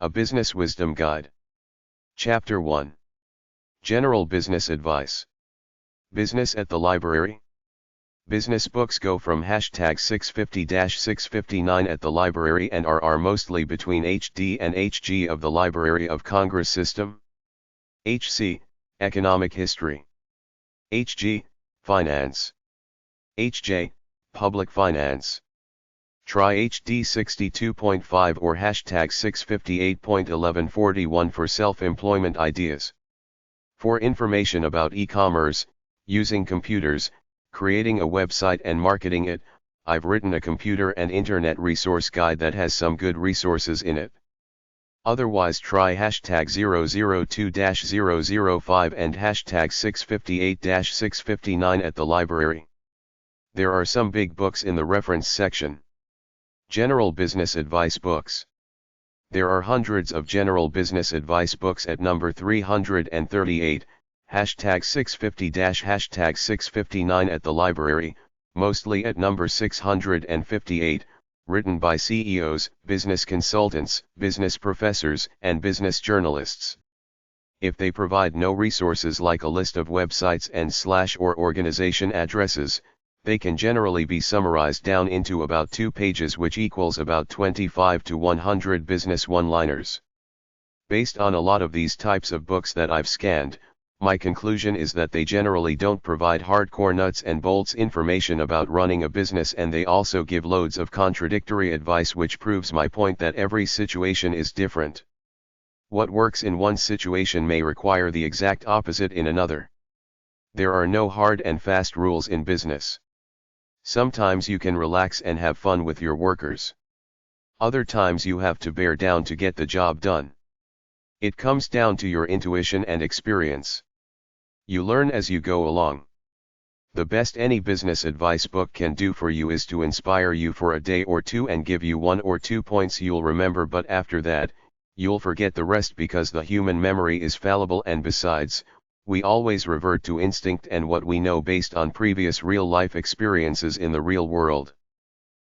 A Business Wisdom Guide. Chapter 1. General Business Advice. Business at the Library. Business books go from hashtag 650-659 at the library and are mostly between HD and HG of the Library of Congress system. HC, Economic History. HG, Finance. HJ, Public Finance. Try HD 62.5 or hashtag 658.1141 for self-employment ideas. For information about e-commerce, using computers, creating a website and marketing it, I've written a computer and internet resource guide that has some good resources in it. Otherwise try hashtag 002-005 and hashtag 658-659 at the library. There are some big books in the reference section. General Business Advice Books. There are hundreds of general business advice books at number 338, hashtag 650-hashtag 659 at the library, mostly at number 658, written by CEOs, business consultants, business professors, and business journalists. If they provide no resources like a list of websites and / or organization addresses, they can generally be summarized down into about 2 pages, which equals about 25 to 100 business one-liners. Based on a lot of these types of books that I've scanned, my conclusion is that they generally don't provide hardcore nuts and bolts information about running a business, and they also give loads of contradictory advice, which proves my point that every situation is different. What works in one situation may require the exact opposite in another. There are no hard and fast rules in business. Sometimes you can relax and have fun with your workers. Other times you have to bear down to get the job done. It comes down to your intuition and experience. You learn as you go along. The best any business advice book can do for you is to inspire you for a day or two and give you 1 or 2 points you'll remember, but after that, you'll forget the rest because the human memory is fallible, and besides, we always revert to instinct and what we know based on previous real-life experiences in the real world.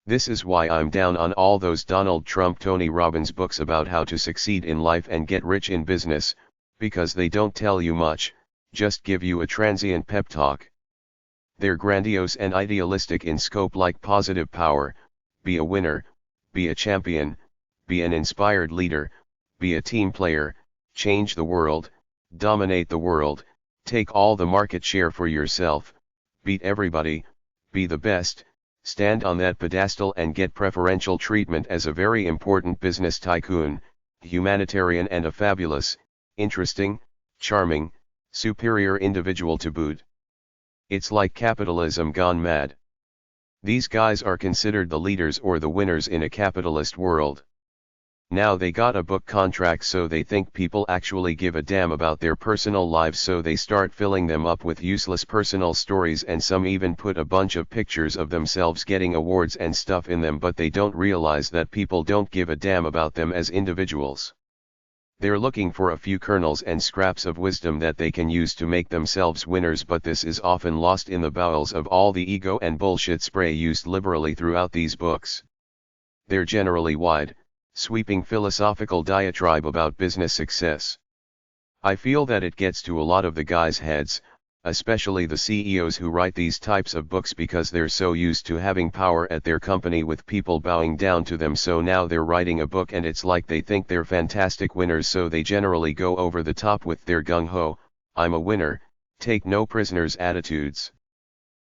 This is why I'm down on all those Donald Trump, Tony Robbins books about how to succeed in life and get rich in business, because they don't tell you much, just give you a transient pep talk. They're grandiose and idealistic in scope, like positive power, be a winner, be a champion, be an inspired leader, be a team player, change the world, dominate the world, take all the market share for yourself, beat everybody, be the best, stand on that pedestal and get preferential treatment as a very important business tycoon, humanitarian, and a fabulous, interesting, charming, superior individual to boot. It's like capitalism gone mad. These guys are considered the leaders or the winners in a capitalist world. Now they got a book contract, so they think people actually give a damn about their personal lives, so they start filling them up with useless personal stories, and some even put a bunch of pictures of themselves getting awards and stuff in them, but they don't realize that people don't give a damn about them as individuals. They're looking for a few kernels and scraps of wisdom that they can use to make themselves winners, but this is often lost in the bowels of all the ego and bullshit spray used liberally throughout these books. They're generally wide, sweeping philosophical diatribe about business success. I feel that it gets to a lot of the guys' heads, especially the CEOs who write these types of books, because they're so used to having power at their company with people bowing down to them, so now they're writing a book and it's like they think they're fantastic winners, so they generally go over the top with their gung-ho, I'm a winner, take no prisoners attitudes.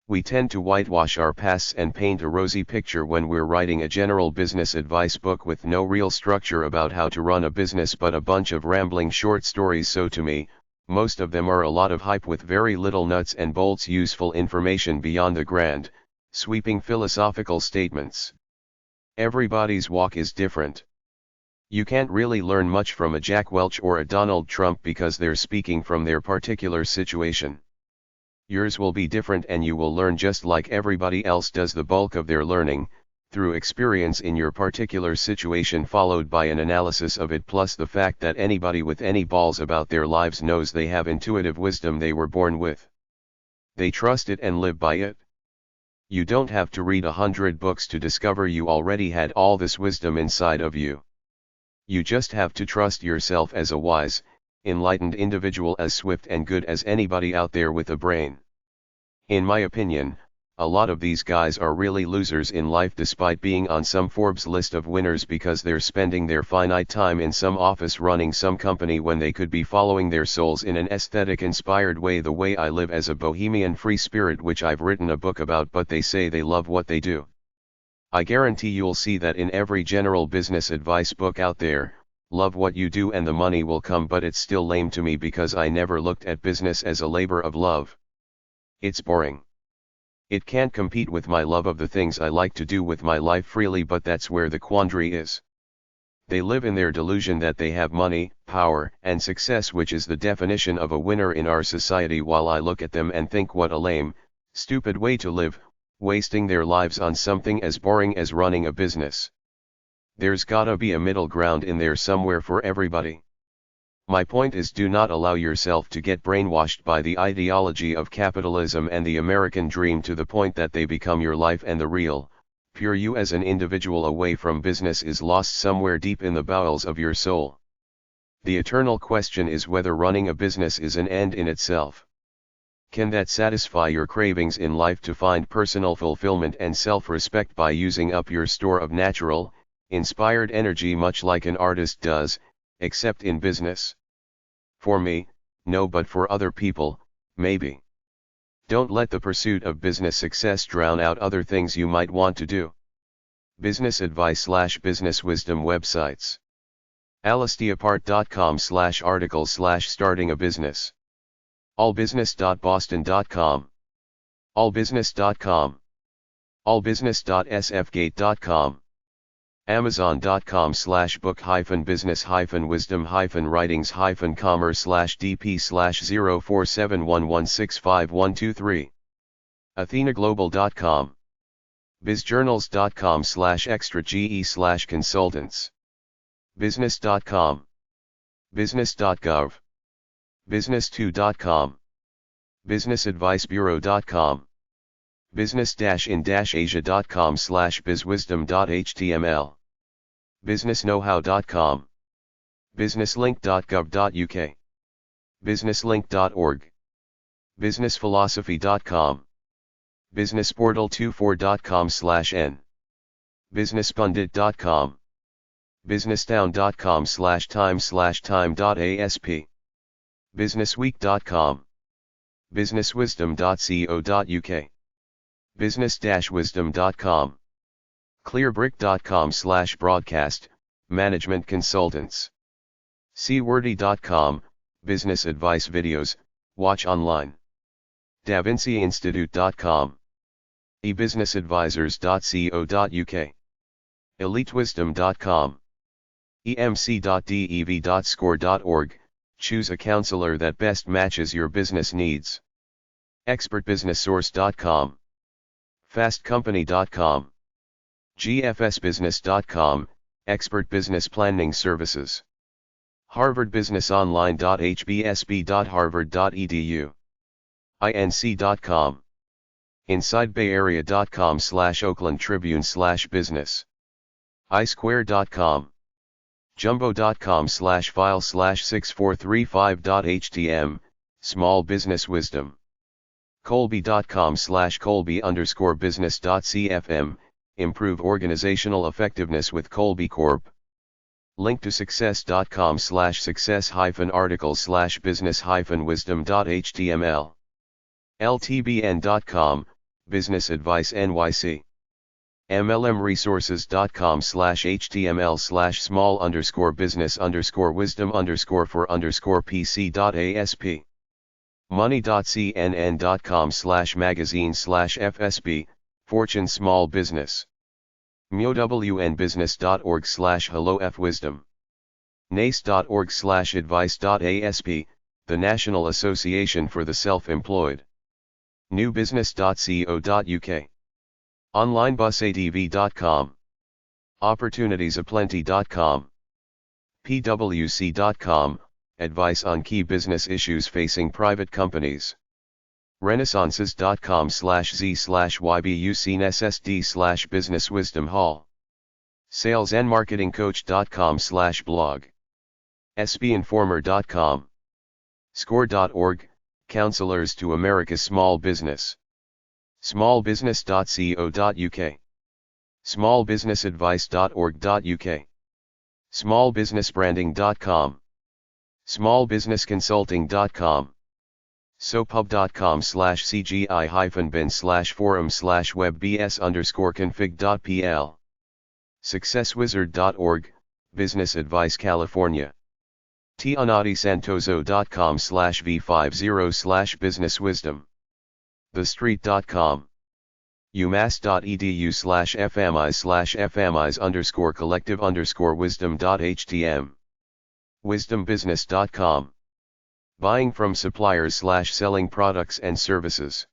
We tend to whitewash our pasts and paint a rosy picture when we're writing a general business advice book with no real structure about how to run a business, but a bunch of rambling short stories. So to me, most of them are a lot of hype with very little nuts and bolts useful information beyond the grand, sweeping philosophical statements. Everybody's walk is different. You can't really learn much from a Jack Welch or a Donald Trump because they're speaking from their particular situation. Yours will be different, and you will learn just like everybody else does, the bulk of their learning, through experience in your particular situation, followed by an analysis of it, plus the fact that anybody with any balls about their lives knows they have intuitive wisdom they were born with. They trust it and live by it. You don't have to read 100 books to discover you already had all this wisdom inside of you. You just have to trust yourself as a wise, enlightened individual, as swift and good as anybody out there with a brain. In my opinion, a lot of these guys are really losers in life despite being on some Forbes list of winners because they're spending their finite time in some office running some company when they could be following their souls in an aesthetic-inspired way, the way I live as a bohemian free spirit, which I've written a book about, but they say they love what they do. I guarantee you'll see that in every general business advice book out there, love what you do and the money will come, but it's still lame to me because I never looked at business as a labor of love. It's boring. It can't compete with my love of the things I like to do with my life freely, but that's where the quandary is. They live in their delusion that they have money, power, and success, which is the definition of a winner in our society, while I look at them and think, what a lame, stupid way to live, wasting their lives on something as boring as running a business. There's gotta be a middle ground in there somewhere for everybody. My point is, do not allow yourself to get brainwashed by the ideology of capitalism and the American dream to the point that they become your life and the real, pure you as an individual away from business is lost somewhere deep in the bowels of your soul. The eternal question is whether running a business is an end in itself. Can that satisfy your cravings in life to find personal fulfillment and self-respect by using up your store of natural, inspired energy much like an artist does, except in business? For me, no, but for other people, maybe. Don't let the pursuit of business success drown out other things you might want to do. Business advice/business wisdom websites. alistiapart.com/article/starting a business. allbusiness.boston.com. allbusiness.com. allbusiness.sfgate.com. amazon.com/book-business-wisdom-writing-commerce/dp/0471165123. athenaglobal.com. bizjournals.com/extra-ge/consultants. business.com. business.gov. business2.com. businessadvicebureau.com. business-in-asia.com/bizwisdom.html. businessknowhow.com. businesslink.gov.uk. businesslink.org. businessphilosophy.com. businessportal24.com/n. businesspundit.com. businesstown.com/time/time.asp. businessweek.com. businesswisdom.co.uk. business-wisdom.com. clearbrick.com/broadcast, management consultants. cwordy.com, business advice videos, watch online. davinciinstitute.com. ebusinessadvisors.co.uk. elitewisdom.com. emc.dev.score.org, choose a counselor that best matches your business needs. expertbusinesssource.com. fastcompany.com. gfsbusiness.com, expert business planning services. harvardbusinessonline.hbsb.harvard.edu. inc.com. insidebayarea.com/Oakland Tribune/business. isquare.com. jumbo.com/file/6435.htm, small business wisdom. colby.com/colby_business.cfm, improve organizational effectiveness with Colby Corp. Link to success.com/success-articles/business-wisdom.html. ltbn.com, business advice NYC. mlmresources.com/html/small_business_wisdom_for_pc.asp. money.cnn.com/magazine/fsb, Fortune Small Business. myownbusiness.org/hello-f-wisdom. nace.org/advice.asp, the National Association for the Self-Employed. newbusiness.co.uk. onlinebusadv.com. opportunitiesaplenty.com. pwc.com, advice on key business issues facing private companies. renaissances.com/z/ybucnssd/business wisdom hall. salesandmarketingcoach.com/blog, sbinformer.com, score.org, Counselors to America's Small Business, smallbusiness.co.uk, smallbusinessadvice.org.uk, smallbusinessbranding.com, smallbusinessconsulting.com, sopub.com/cgi-bin/forum/webbs_config.pl, successwizard.org, Business Advice California, tionatisantoso.com/v50/businesswisdom, thestreet.com, umass.edu/fmis/fmis_collective_wisdom.htm, wisdombusiness.com, buying from suppliers/selling products and services.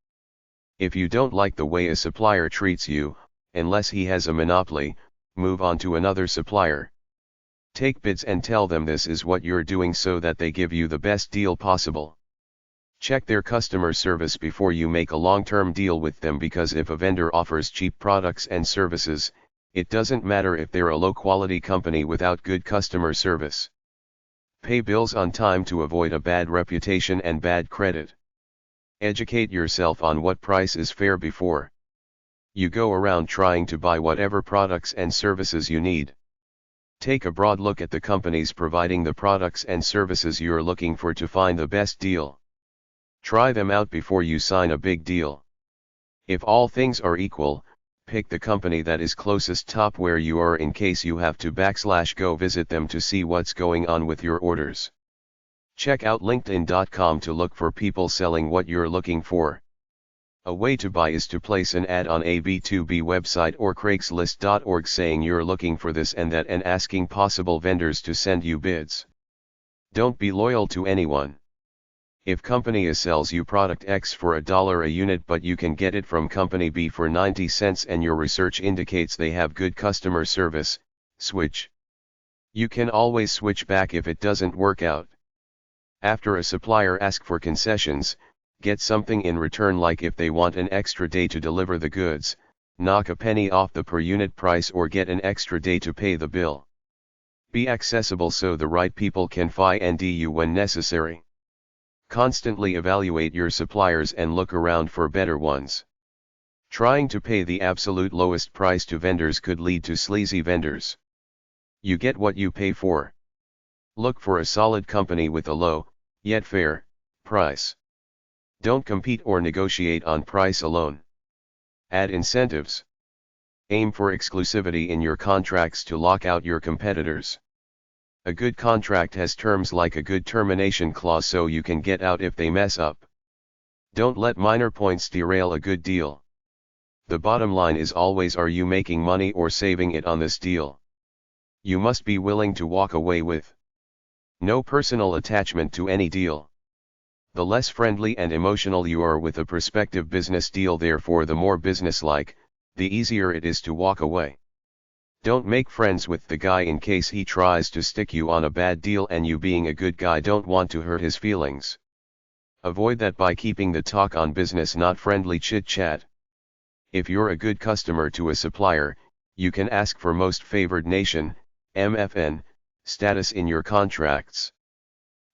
If you don't like the way a supplier treats you, unless he has a monopoly, move on to another supplier. Take bids and tell them this is what you're doing so that they give you the best deal possible. Check their customer service before you make a long-term deal with them, because if a vendor offers cheap products and services, it doesn't matter if they're a low-quality company without good customer service. Pay bills on time to avoid a bad reputation and bad credit. Educate yourself on what price is fair before you go around trying to buy whatever products and services you need. Take a broad look at the companies providing the products and services you're looking for to find the best deal. Try them out before you sign a big deal. If all things are equal, pick the company that is closest top where you are in case you have to /go visit them to see what's going on with your orders. Check out LinkedIn.com to look for people selling what you're looking for. A way to buy is to place an ad on a B2B website or Craigslist.org saying you're looking for this and that and asking possible vendors to send you bids. Don't be loyal to anyone. If company A sells you product X for $1 a unit but you can get it from company B for 90 cents and your research indicates they have good customer service, switch. You can always switch back if it doesn't work out. After a supplier asks for concessions, get something in return, like if they want an extra day to deliver the goods, knock a penny off the per unit price or get an extra day to pay the bill. Be accessible so the right people can find you when necessary. Constantly evaluate your suppliers and look around for better ones. Trying to pay the absolute lowest price to vendors could lead to sleazy vendors. You get what you pay for. Look for a solid company with a low, yet fair, price. Don't compete or negotiate on price alone. Add incentives. Aim for exclusivity in your contracts to lock out your competitors. A good contract has terms like a good termination clause so you can get out if they mess up. Don't let minor points derail a good deal. The bottom line is always, are you making money or saving it on this deal? You must be willing to walk away with no personal attachment to any deal. The less friendly and emotional you are with a prospective business deal, therefore the more businesslike, the easier it is to walk away. Don't make friends with the guy in case he tries to stick you on a bad deal and you, being a good guy, don't want to hurt his feelings. Avoid that by keeping the talk on business, not friendly chit-chat. If you're a good customer to a supplier, you can ask for Most Favored Nation, MFN, status in your contracts.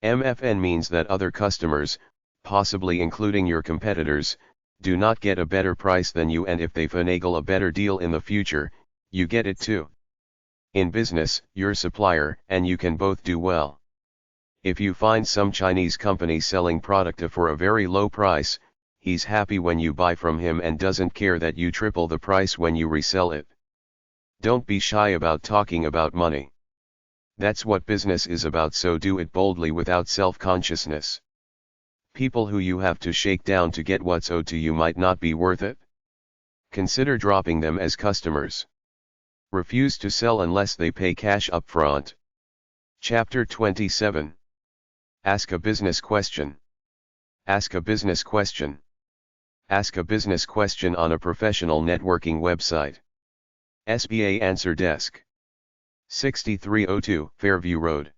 MFN means that other customers, possibly including your competitors, do not get a better price than you, and if they finagle a better deal in the future, you get it too. In business, your supplier and you can both do well. If you find some Chinese company selling product for a very low price, he's happy when you buy from him and doesn't care that you triple the price when you resell it. Don't be shy about talking about money. That's what business is about, so do it boldly without self-consciousness. People who you have to shake down to get what's owed to you might not be worth it. Consider dropping them as customers. Refuse to sell unless they pay cash up front. Chapter 27. Ask a business question. Ask a business question. Ask a business question on a professional networking website. SBA Answer Desk. 6302 Fairview Road.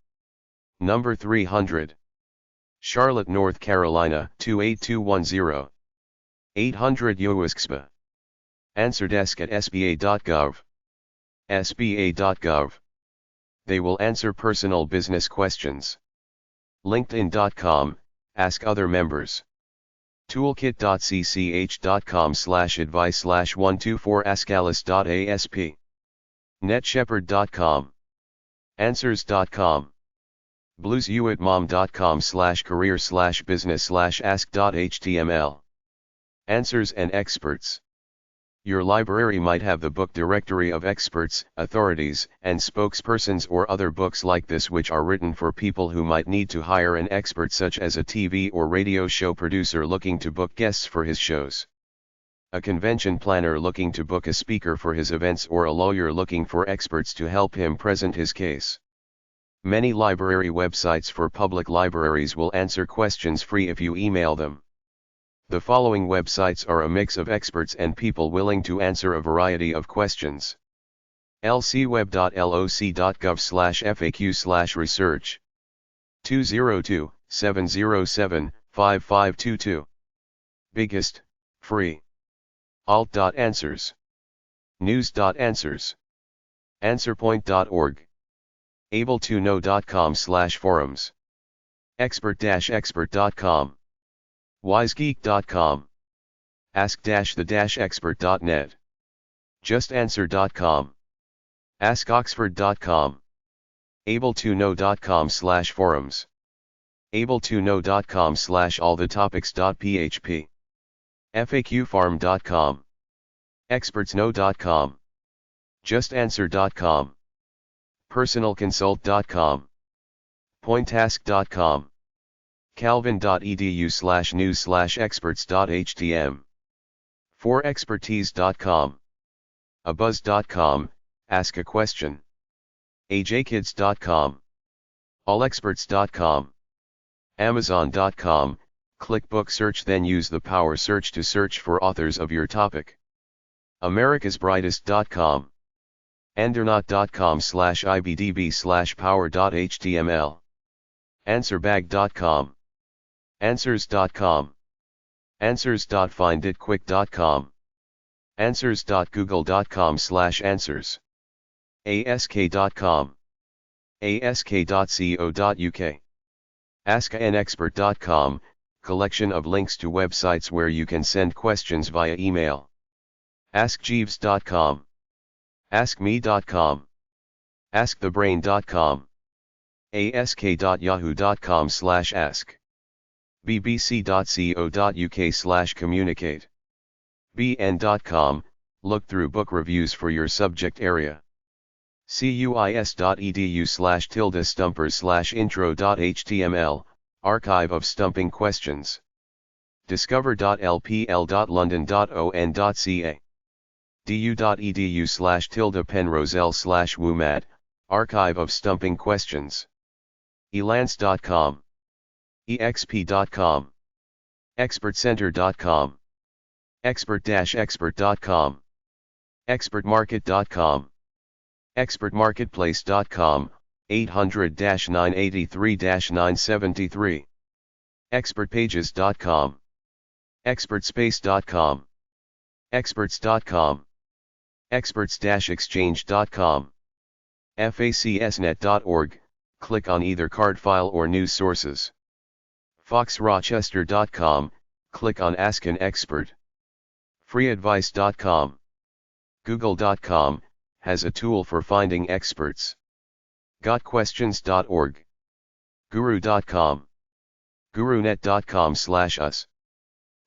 Number 300. Charlotte, North Carolina 28210. 800 Yowiskpa. Answer desk at sba.gov. sba.gov. They will answer personal business questions. LinkedIn.com, ask other members. Toolkit.cch.com/advice/124askalice.asp. NetShepherd.com. Answers.com. bluesyouatmom.com/career/business/ask.html. Answers and experts. Your library might have the book directory of experts, authorities, and spokespersons or other books like this which are written for people who might need to hire an expert such as a TV or radio show producer looking to book guests for his shows, a convention planner looking to book a speaker for his events, or a lawyer looking for experts to help him present his case. Many library websites for public libraries will answer questions free if you email them. The following websites are a mix of experts and people willing to answer a variety of questions. lcweb.loc.gov/faq/research. 202-707-5522. Biggest, free. alt.answers. news.answers. answerpoint.org. able2know.com/forums. expert-expert.com. wisegeek.com. ask-the-expert.net. justanswer.com. askoxford.com. able2know.com/forums. able2know.com/allthetopics.php. faqfarm.com. expertsknow.com. justanswer.com. personalconsult.com. pointask.com. calvin.edu/news/experts.htm. forexpertise.com. abuzz.com, ask a question. ajkids.com. allexperts.com. amazon.com, click book search, then use the power search to search for authors of your topic. americasbrightest.com. andernaut.com/ibdb/power.html. answerbag.com. answers.com. answers.finditquick.com. answers.google.com/answers. ask.com. ask.co.uk. askanexpert.com, collection of links to websites where you can send questions via email. askjeeves.com. askme.com. askthebrain.com. ask.yahoo.com/ask. bbc.co.uk/communicate. bn.com, look through book reviews for your subject area. cuis.edu/tilde-stumpers/intro.html, archive of stumping questions. discover.lpl.london.on.ca. du.edu/tilde-penroselle/wumad, archive of stumping questions. elance.com. exp.com. expertcenter.com. expert-expert.com. expertmarket.com. expertmarketplace.com, 800-983-973. expertpages.com. expertspace.com. experts.com. experts-exchange.com. facsnet.org, click on either card file or news sources. foxrochester.com, click on Ask an Expert. freeadvice.com. google.com, has a tool for finding experts. gotquestions.org. guru.com. gurunet.com/us.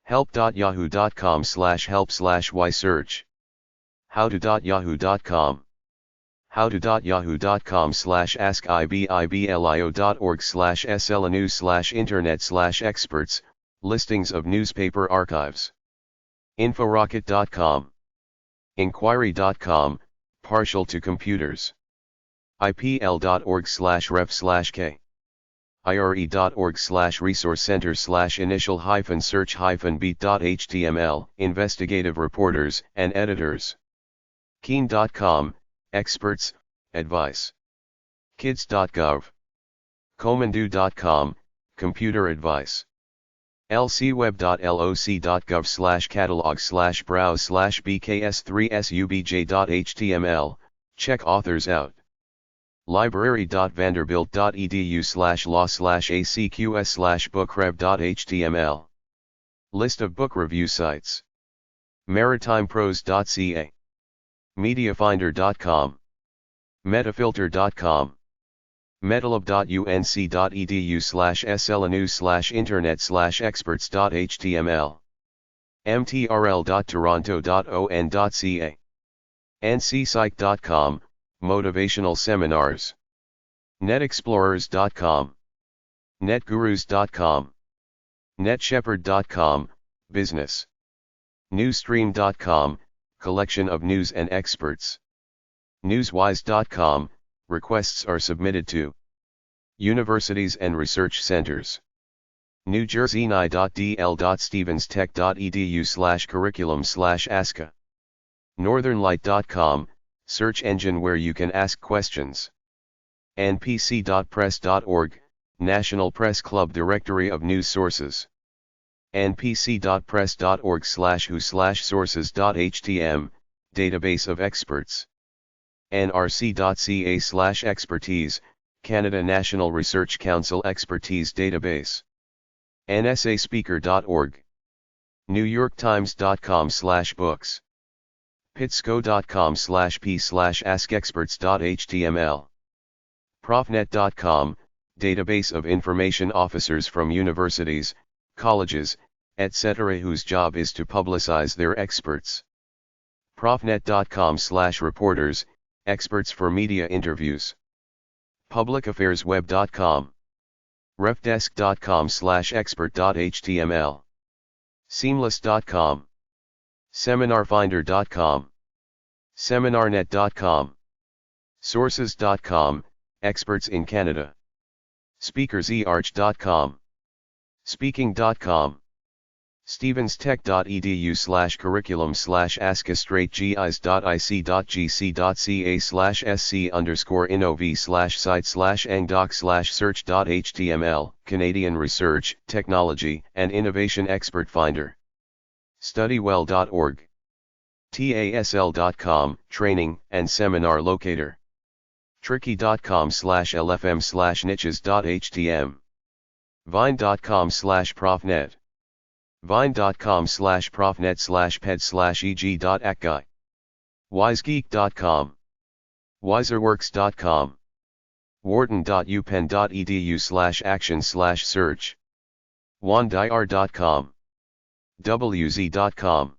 help.yahoo.com/help/ysearch. howto.yahoo.com. howto.yahoo.com/askiblio.org/slanews/internet/experts, listings of newspaper archives. inforocket.com. inquiry.com, partial to computers. ipl.org/ref/k. ire.org/resource center/initial-search-beat.html, investigative reporters and editors. keen.com, experts, advice. kids.gov. komandu.com, computer advice. lcweb.loc.gov/catalog/browse/bks3subj.html, Check authors out. library.vanderbilt.edu/law/acqs/bookrev.html. List of book review sites. maritimeprose.ca, mediafinder.com, metafilter.com, metalab.unc.edu/slanews/internet/experts.html, mtrl.toronto.on.ca, ncpsych.com, motivational seminars, netexplorers.com, netgurus.com, netshepherd.com, business, newsstream.com, collection of news and experts, newswise.com, requests are submitted to universities and research centers, newjerseynI.dl.stevenstech.edu/curriculum/ASCA, northernlight.com, search engine where you can ask questions, npc.press.org, National Press Club Directory of News Sources, npc.press.org/who/sources.htm, database of experts, nrc.ca/expertise, Canada National Research Council Expertise Database, nsaspeaker.org, newyorktimes.com/books, pitsco.com/p/askexperts.html, profnet.com, database of information officers from universities, colleges, etc. whose job is to publicize their experts, profnet.com/reporters, experts for media interviews, publicaffairsweb.com, refdesk.com/expert.html, seamless.com, seminarfinder.com, seminarnet.com, sources.com, experts in Canada, speakerserch.com, speaking.com, stevens.tech.edu/curriculum/aska/straight-gis.ic.gc.ca/site/ngdoc/search.html, Canadian Research, Technology and Innovation Expert Finder, studywell.org, tasl.com, Training and Seminar Locator, tricky.com/lfm/niches.htm, vine.com/profnet, vine.com/profnet/ped/eg.acguy, wisegeek.com, wiserworks.com, wharton.upenn.edu/action/search, wandir.com, wz.com,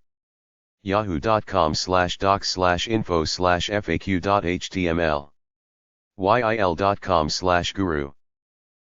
yahoo.com/docs/info/faq.html, yil.com/guru.